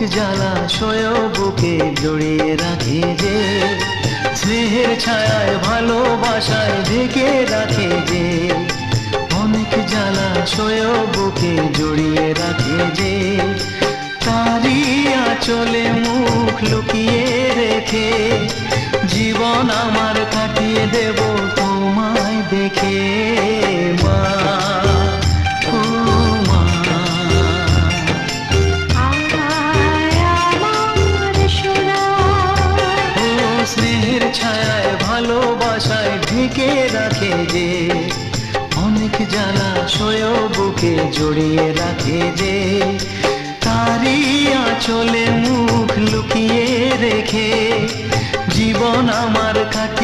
জলাশয় বুকে জড়িয়ে রাখে যে, স্নেহের ছায়ায় ভালোবাসায় ঢেকে রাখে যে, অনেক জলাশয় বুকে জড়িয়ে রাখে যে, তারই আঁচলে মুখ লুকিয়ে রেখে জীবন আমার কাটিয়ে দেব তোমায় দেখে। মা, ও মা, ও স্নেহের ছায়ায় ভালোবাসায় ঢেকে রাখে যে, অনেক জলাশয় বুকে জড়িয়ে রাখে যে, তারই আঁচলে মুখ লুকিয়ে রেখে জীবন আমার কাটিয়ে